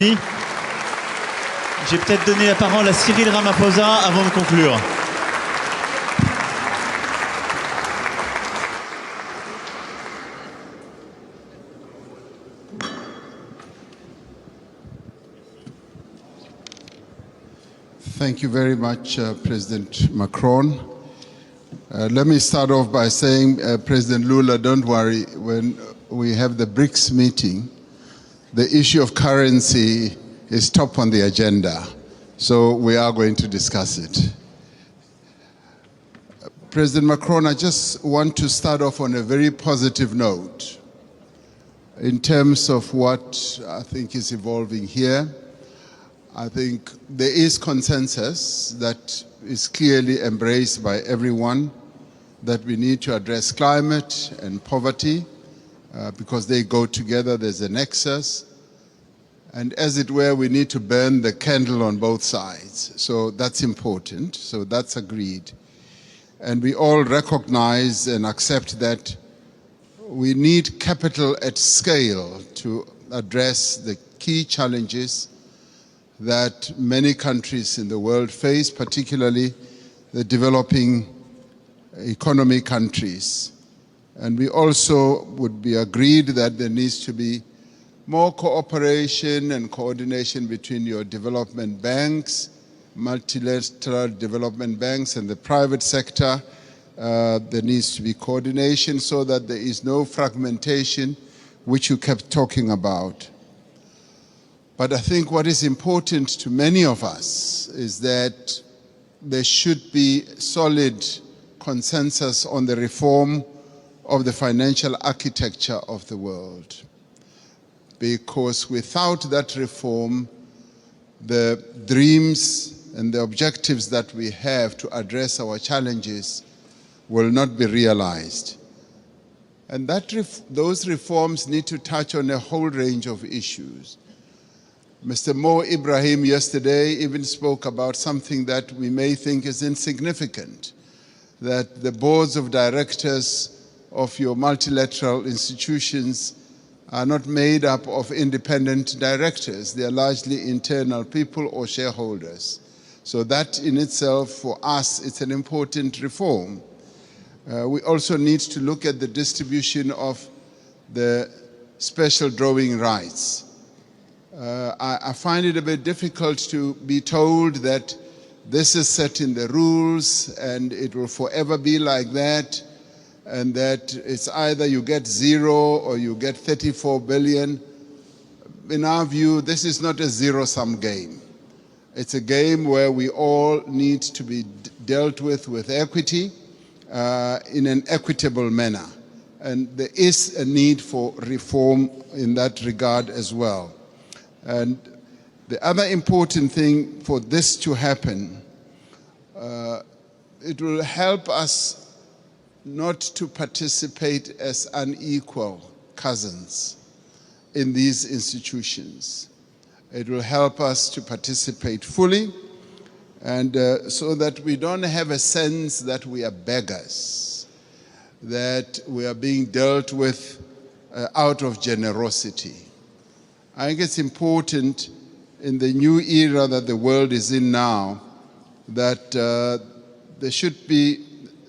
J'ai peut-être donné la parole à Cyril Ramaphosa avant de conclure. Thank you very much, President Macron. Let me start off by saying, President Lula, don't worry, when we have the BRICS meeting, the issue of currency is top on the agenda, so we are going to discuss it. President Macron, I just want to start off on a very positive note in terms of what I think is evolving here. I think there is consensus that is clearly embraced by everyone that we need to address climate and poverty because they go together, there's a nexus. And as it were, we need to burn the candle on both sides. So that's important, so that's agreed. And we all recognize and accept that we need capital at scale to address the key challenges that many countries in the world face, particularly the developing economy countries. And we also would be agreed that there needs to be more cooperation and coordination between your development banks, multilateral development banks, and the private sector. There needs to be coordination so that there is no fragmentation, which you kept talking about. But I think what is important to many of us is that there should be solid consensus on the reform of the financial architecture of the world. Because without that reform, the dreams and the objectives that we have to address our challenges will not be realized. And those reforms need to touch on a whole range of issues. Mr. Mo Ibrahim yesterday even spoke about something that we may think is insignificant, that the boards of directors of your multilateral institutions are not made up of independent directors. They are largely internal people or shareholders. So that in itself, for us, it's an important reform. We also need to look at the distribution of the special drawing rights. I find it a bit difficult to be told that this is set in the rules and it will forever be like that, and that it's either you get 0 or you get 34 billion. In our view, this is not a zero-sum game. It's a game where we all need to be dealt with equity in an equitable manner. And there is a need for reform in that regard as well. And the other important thing for this to happen, it will help us not to participate as unequal cousins in these institutions. It will help us to participate fully, and so that we don't have a sense that we are beggars, that we are being dealt with out of generosity. I think it's important in the new era that the world is in now that there should be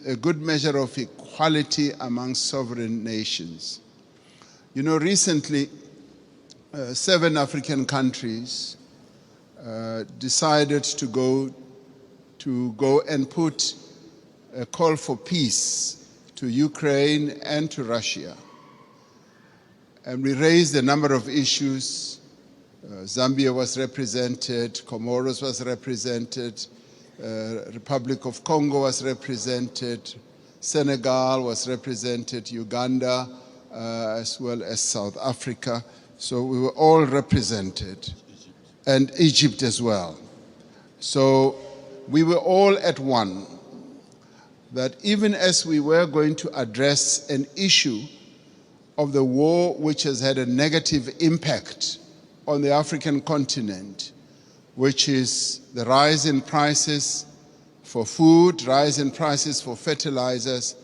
a good measure of equality among sovereign nations. You know, recently, 7 African countries decided to go and put a call for peace to Ukraine and to Russia. And we raised a number of issues. Zambia was represented, Comoros was represented, Republic of Congo was represented, Senegal was represented, Uganda, as well as South Africa. So we were all represented, and Egypt as well. So we were all at one, that even as we were going to address an issue of the war which has had a negative impact on the African continent, which is the rise in prices for food, rise in prices for fertilizers,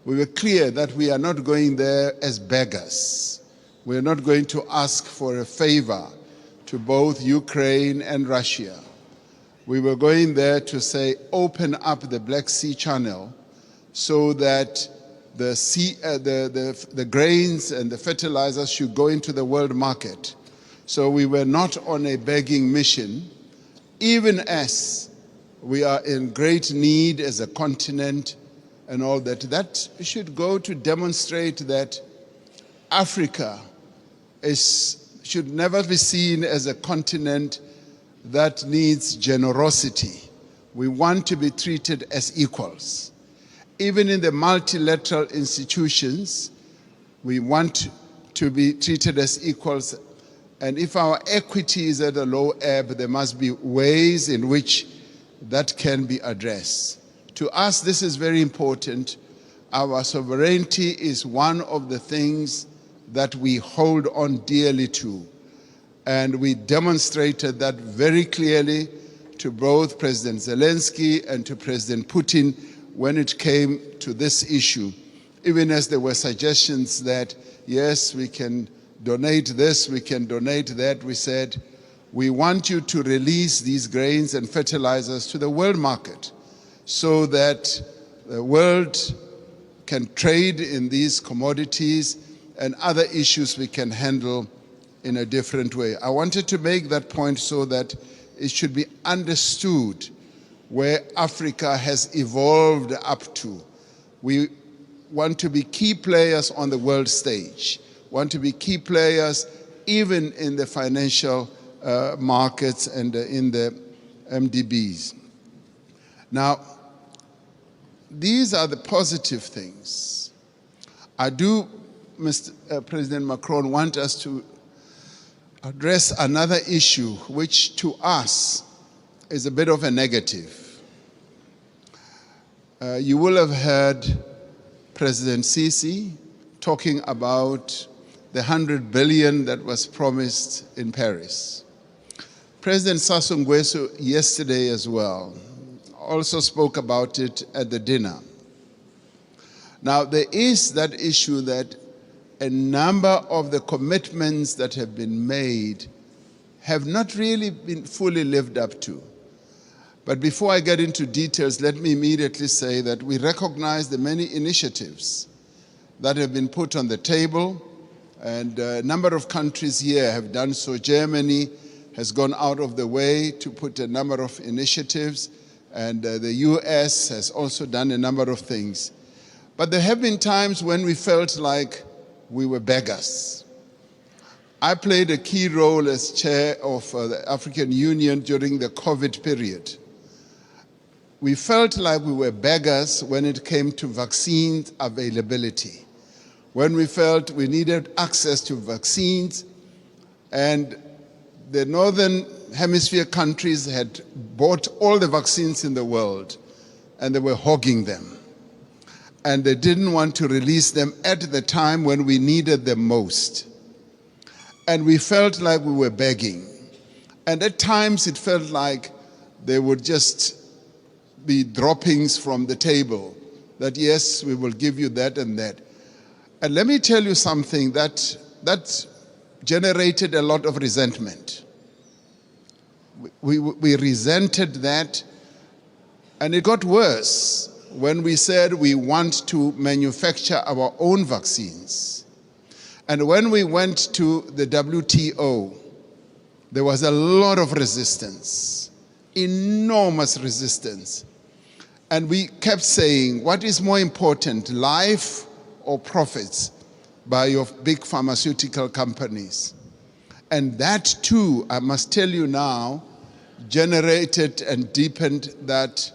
we were clear that we are not going there as beggars. We are not going to ask for a favor to both Ukraine and Russia. We were going there to say, open up the Black Sea Channel so that the grains and the fertilizers should go into the world market. So we were not on a begging mission, even as we are in great need as a continent and all that. That should go to demonstrate that Africa should never be seen as a continent that needs generosity. We want to be treated as equals. Even in the multilateral institutions, we want to be treated as equals. And if our equity is at a low ebb, there must be ways in which that can be addressed. To us, this is very important. Our sovereignty is one of the things that we hold on dearly to. And we demonstrated that very clearly to both President Zelensky and to President Putin when it came to this issue. Even as there were suggestions that, yes, we can donate this, we can donate that, we said, we want you to release these grains and fertilizers to the world market so that the world can trade in these commodities and other issues we can handle in a different way. I wanted to make that point so that it should be understood where Africa has evolved up to. We want to be key players on the world stage, want to be key players even in the financial markets and in the MDBs. Now, these are the positive things. I do, Mr. President Macron, want us to address another issue which to us is a bit of a negative. You will have heard President Sisi talking about the 100 billion that was promised in Paris. President Sassou Nguesso yesterday as well also spoke about it at the dinner. Now there is that issue that a number of the commitments that have been made have not really been fully lived up to. But before I get into details, let me immediately say that we recognize the many initiatives that have been put on the table, and a number of countries here have done so. Germany has gone out of the way to put a number of initiatives, and the US has also done a number of things. But there have been times when we felt like we were beggars. I played a key role as chair of the African Union during the COVID period. We felt like we were beggars when it came to vaccine availability, when we felt we needed access to vaccines, and the Northern Hemisphere countries had bought all the vaccines in the world, and they were hogging them. And they didn't want to release them at the time when we needed them most. And we felt like we were begging. And at times it felt like they would just be droppings from the table, that yes, we will give you that and that. And let me tell you something that generated a lot of resentment. We resented that, and it got worse when we said we want to manufacture our own vaccines. And when we went to the WTO, there was a lot of resistance, enormous resistance. And we kept saying, what is more important, life or profits by your big pharmaceutical companies? And that too, I must tell you now, generated and deepened that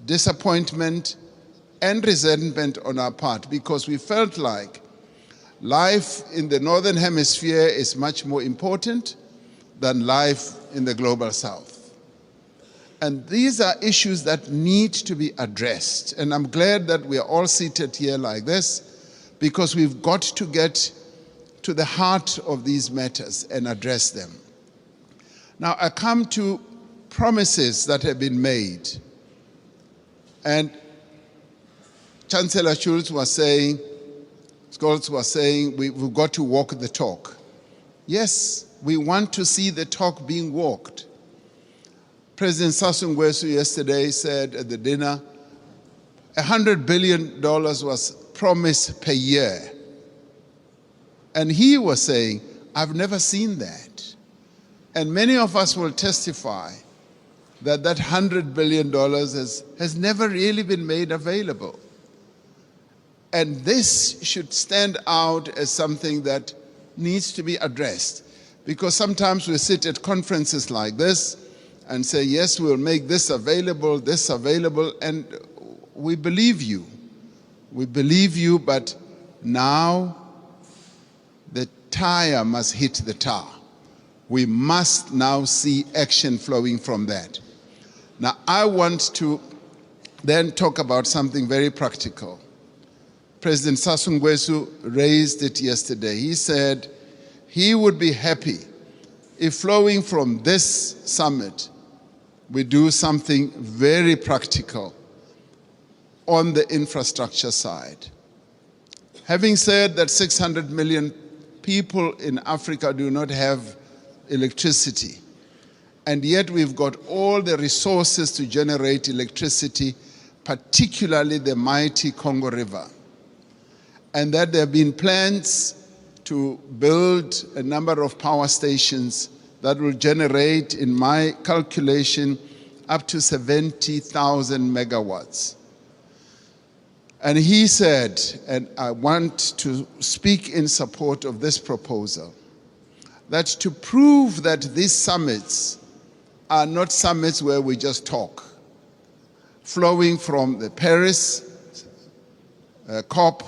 disappointment and resentment on our part, because we felt like life in the Northern Hemisphere is much more important than life in the global South. And these are issues that need to be addressed. And I'm glad that we are all seated here like this, because we've got to get to the heart of these matters and address them. Now, I come to promises that have been made. And Chancellor Scholz was saying, we've got to walk the talk. Yes, we want to see the talk being walked. President Sassou Nguesso yesterday said at the dinner, $100 billion was promised per year. And he was saying, I've never seen that. And many of us will testify that that $100 billion has never really been made available. And this should stand out as something that needs to be addressed. Because sometimes we sit at conferences like this and say, yes, we'll make this available, and we believe you. We believe you, but now the tire must hit the tar. We must now see action flowing from that. Now, I want to then talk about something very practical. President Sassou Nguesso raised it yesterday. He said he would be happy if flowing from this summit, we do something very practical on the infrastructure side. Having said that 600 million people in Africa do not have electricity, and yet we've got all the resources to generate electricity, particularly the mighty Congo River, and that there have been plans to build a number of power stations that will generate, in my calculation, up to 70,000 megawatts. And he said, and I want to speak in support of this proposal, that to prove that these summits are not summits where we just talk, flowing from the Paris COP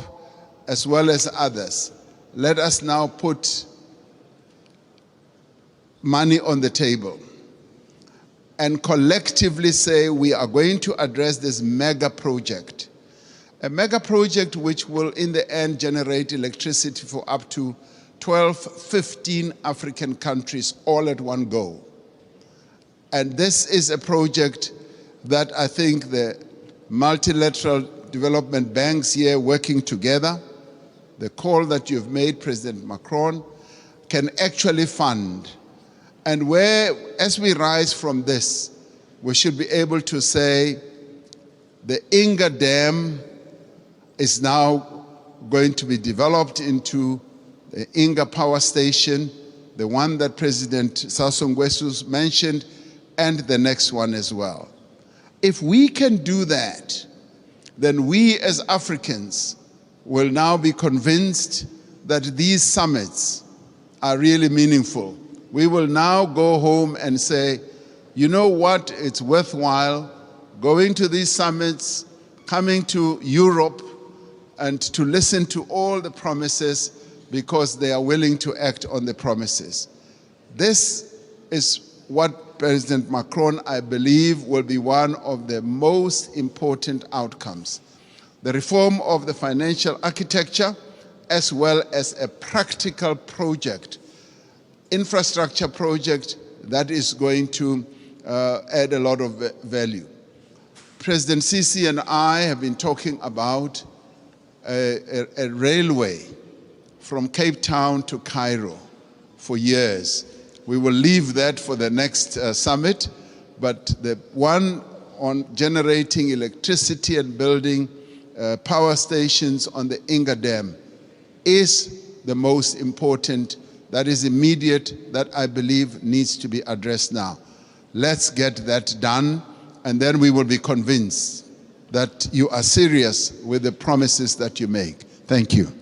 as well as others, let us now put money on the table and collectively say we are going to address this mega project. A mega project which will in the end generate electricity for up to 12, 15 African countries all at one go. And this is a project that I think the multilateral development banks here working together, the call that you've made, President Macron, can actually fund. And where, as we rise from this, we should be able to say the Inga Dam is now going to be developed into the Inga Power Station, the one that President Sassou Nguesso mentioned, and the next one as well. If we can do that, then we as Africans will now be convinced that these summits are really meaningful. We will now go home and say, you know what, it's worthwhile going to these summits, coming to Europe, and to listen to all the promises because they are willing to act on the promises. This is what President Macron, I believe, will be one of the most important outcomes. The reform of the financial architecture, as well as a practical project, infrastructure project that is going to add a lot of value. President Sisi and I have been talking about a railway from Cape Town to Cairo for years. We will leave that for the next summit, but the one on generating electricity and building power stations on the Inga Dam is the most important, that is immediate, that I believe needs to be addressed now. Let's get that done, and then we will be convinced that you are serious with the promises that you make. Thank you.